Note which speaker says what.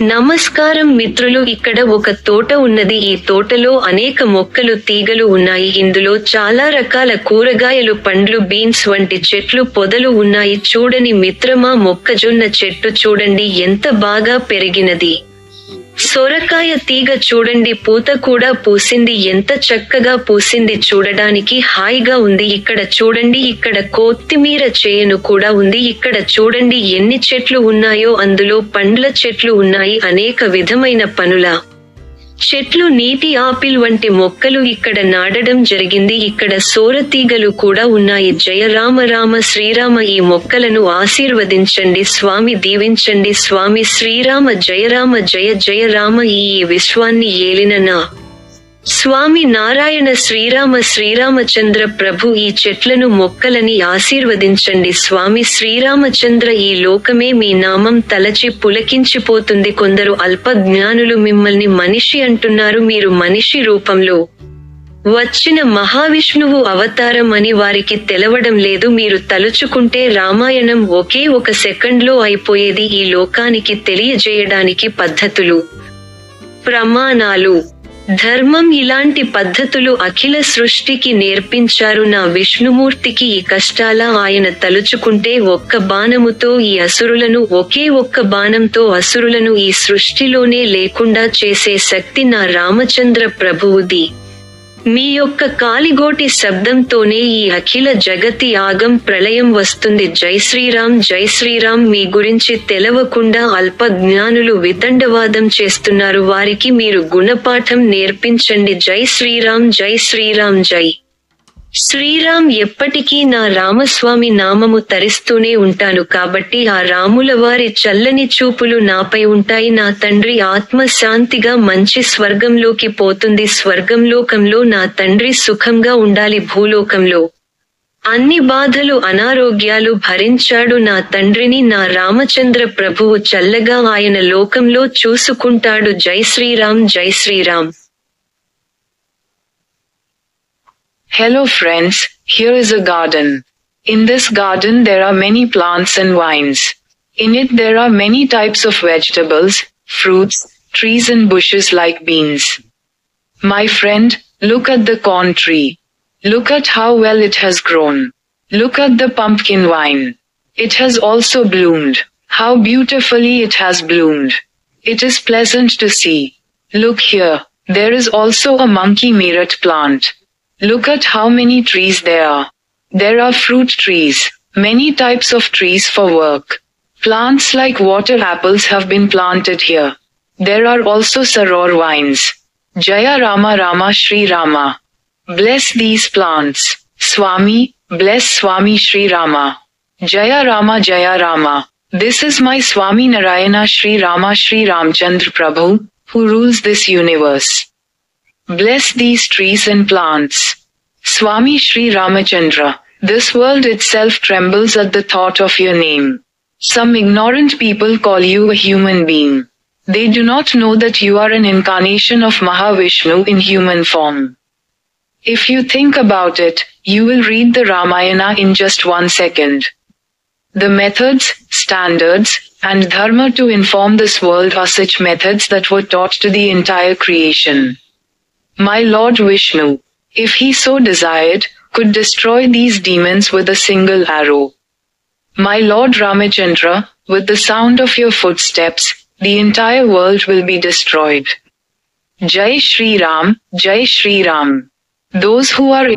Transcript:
Speaker 1: నమస్కారం మిత్రులు, ఇక్కడ ఒక తోట ఉన్నది. ఈ తోటలో అనేక మొక్కలు, తీగలు ఉన్నాయి. ఇందులో చాలా రకాల కూరగాయలు, పండ్లు, బీన్స్ వంటి చెట్లు, పొదలు ఉన్నాయి. చూడని మిత్రమా, మొక్కజొన్న చెట్టు చూడండి ఎంత బాగా పెరిగినది. సొరకాయ తీగ చూడండి, పూత కూడా పూసింది. ఎంత చక్కగా పూసింది, చూడడానికి హాయిగా ఉంది. ఇక్కడ చూడండి, ఇక్కడ కొత్తిమీర చేను కూడా ఉంది. ఇక్కడ చూడండి ఎన్ని చెట్లు ఉన్నాయో, అందులో పండ్ల చెట్లు ఉన్నాయి. అనేక విధమైన పనుల చెట్లు, నీటి ఆపిల్ వంటి మొక్కలు ఇక్కడ నాటడం జరిగింది. ఇక్కడ సోరతీగలు కూడా ఉన్నాయి. జయ రామ రామ శ్రీరామ. ఈ మొక్కలను ఆశీర్వదించండి స్వామి, దీవించండి స్వామి. శ్రీరామ జయ రామ, జయ జయ రామ. ఈ విశ్వాన్ని ఏలిన నా స్వామి నారాయణ శ్రీరామ. శ్రీరామచంద్ర ప్రభు, ఈ చెట్లను, మొక్కలని ఆశీర్వదించండి స్వామి. శ్రీరామచంద్ర, ఈ లోకమే మీ నామం తలచి పులకించిపోతుంది. కొందరు అల్ప జ్ఞానులు మిమ్మల్ని మనిషి అంటున్నారు. మీరు మనిషి రూపంలో వచ్చిన మహావిష్ణువు అవతారం అని వారికి తెలవడం లేదు. మీరు తలుచుకుంటే రామాయణం ఒకే ఒక సెకండ్లో అయిపోయేది. ఈ లోకానికి తెలియజేయడానికి పద్ధతులు, ప్రమాణాలు, ధర్మం, ఇలాంటి పద్ధతులు అఖిల సృష్టికి నేర్పించారు నా విష్ణుమూర్తికి. ఈ కష్టాల ఆయన తలుచుకుంటే ఒక్క బాణముతో ఈ అసురులను, ఒకే ఒక్క బాణంతో అసురులను ఈ సృష్టిలోనే లేకుండా చేసే శక్తి నా రామచంద్ర ప్రభువుది. మీ యొక్క కాలిగోటి శబ్దంతోనే ఈ అఖిల జగతి ఆగం, ప్రళయం వస్తుంది. జై శ్రీరామ్, జై శ్రీరామ్. మీ గురించి తెలవకుండా అల్ప జ్ఞానులు వితండవాదం చేస్తున్నారు. వారికి మీరు గుణపాఠం నేర్పించండి. జై శ్రీరామ్, జై శ్రీరామ్, జై శ్రీరామ్. ఎప్పటికీ నా రామస్వామి నామము తరిస్తూనే ఉంటాను కాబట్టి ఆ రాముల వారి చల్లని చూపులు నాపై ఉంటాయి. నా తండ్రి ఆత్మ శాంతిగా మంచి స్వర్గంలోకి పోతుంది. స్వర్గంలోకంలో నా తండ్రి సుఖంగా ఉండాలి. భూలోకంలో అన్ని బాధలు, అనారోగ్యాలు భరించాడు నా తండ్రిని నా రామచంద్ర ప్రభువు చల్లగా ఆయన లోకంలో చూసుకుంటాడు. జై శ్రీరామ్, జై Sriram.
Speaker 2: Hello friends, here is a garden. In this garden there are many plants and vines. In it there are many types of vegetables, fruits, trees and bushes like beans. My friend, look at the corn tree. Look at how well it has grown. Look at the pumpkin vine. It has also bloomed. How beautifully it has bloomed. It is pleasant to see. Look here, there is also a monkey merit plant. Look at how many trees there are. There are fruit trees, many types of trees for work. Plants like water apples have been planted here. There are also saror vines. Jaya Rama Rama Shri Rama. Bless these plants. Swami, bless Swami Shri Rama. Jaya Rama Jaya Rama. This is my Swami Narayana Shri Rama Shri Ramchandra Prabhu, who rules this universe. Bless these trees and plants. Swami Shri Ramachandra, this world itself trembles at the thought of your name. Some ignorant people call you a human being. They do not know that you are an incarnation of Mahavishnu in human form. If you think about it, you will read the Ramayana in just 1 second. The methods, standards, and dharma to inform this world are such methods that were taught to the entire creation. My Lord Vishnu, if he so desired, could destroy these demons with a single arrow. My Lord Ramachandra, with the sound of your footsteps, the entire world will be destroyed. Jai Shri Ram, Jai Shri Ram. Those who are